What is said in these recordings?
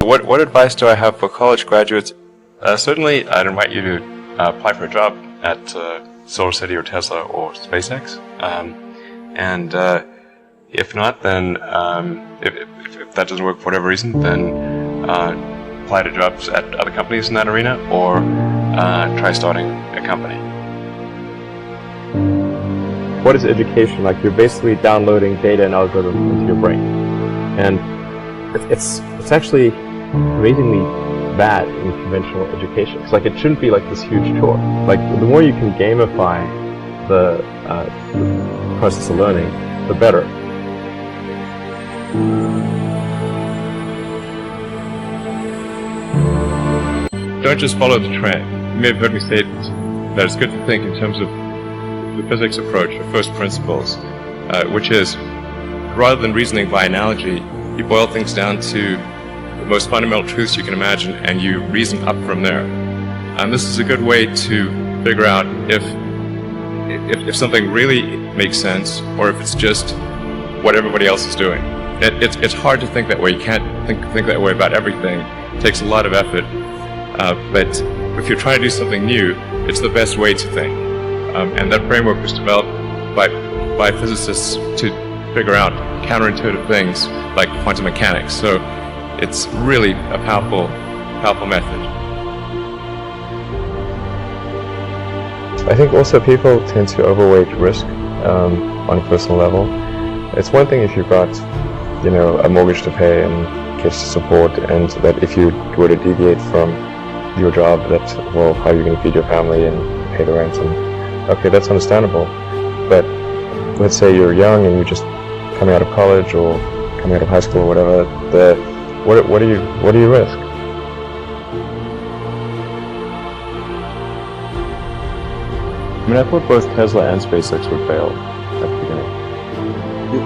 What advice do I have for college graduates? Certainly, I'd invite you to apply for a job at Solar City or Tesla or SpaceX. And if not, then if that doesn't work for whatever reason, then apply to jobs at other companies in that arena, or try starting a company. What is education? Like, you're basically downloading data and algorithms into your brain, and it's actually amazingly bad in conventional education. It's like, it shouldn't be like this huge chore. Like, the more you can gamify the process of learning, the better. Don't just follow the trend. You may have heard me say that it's good to think in terms of the physics approach, or first principles, which is, rather than reasoning by analogy, you boil things down to the most fundamental truths you can imagine, and you reason up from there. And this is a good way to figure out if something really makes sense, or if it's just what everybody else is doing. It's hard to think that way. You can't think that way about everything. It takes a lot of effort. But if you're trying to do something new, it's the best way to think. And that framework was developed by physicists to figure out counterintuitive things like quantum mechanics. So it's really a powerful method. I think also people tend to overweight risk on a personal level. It's one thing if you've got, a mortgage to pay and kids to support, and that if you were to deviate from your job, that, well, how are you going to feed your family and pay the rent? And okay, that's understandable. But let's say you're young and you're just coming out of college or coming out of high school or whatever. What do you risk? I mean, I thought both Tesla and SpaceX would fail at the beginning.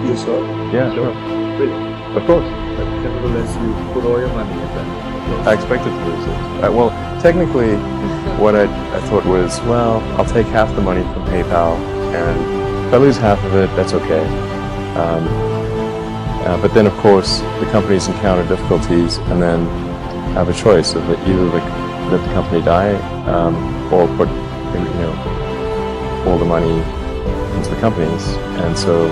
You saw? Yeah, sure. Really? Of course. But nevertheless, you put all your money in that. I expected to lose it. Well, technically, what I thought was, well, I'll take half the money from PayPal, and if I lose half of it, that's okay. But then, of course, the companies encounter difficulties, and then have a choice of either let the company die, or put all the money into the companies. And so,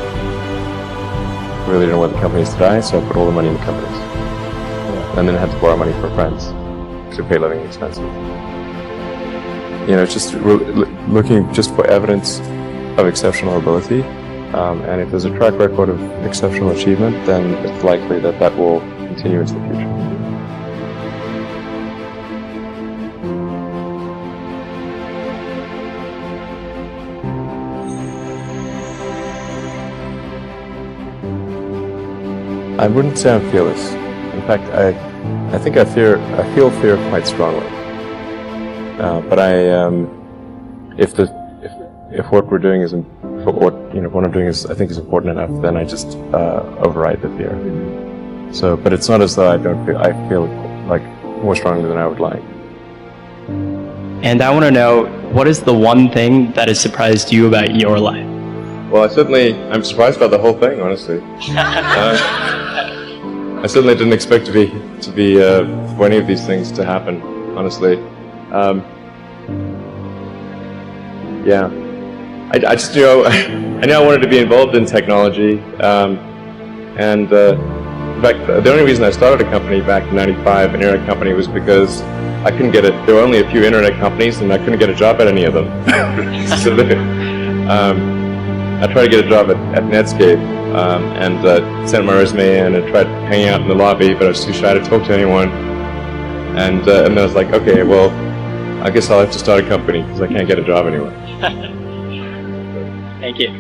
really didn't want the companies to die, so I put all the money in the companies. Yeah. And then I had to borrow money from friends to pay living expenses. Just looking just for evidence of exceptional ability, and if there's a track record of exceptional achievement, then it's likely that will continue into the future. I wouldn't say I'm fearless. In fact, I think I feel fear quite strongly. But if what we're doing what I'm doing is important enough, then I just override the fear. So, but it's not as though I feel like more strongly than I would like. And I want to know, what is the one thing that has surprised you about your life? Well, I'm surprised by the whole thing, honestly. I certainly didn't expect for any of these things to happen, honestly. Yeah, I just I knew I wanted to be involved in technology, and in fact, the only reason I started a company back in '95, an internet company, was because I couldn't get it. There were only a few internet companies, and I couldn't get a job at any of them. So I tried to get a job at Netscape, and sent my resume in and tried hanging out in the lobby, but I was too shy to talk to anyone. And then I was like, okay, well, I guess I'll have to start a company because I can't get a job anywhere. Thank you.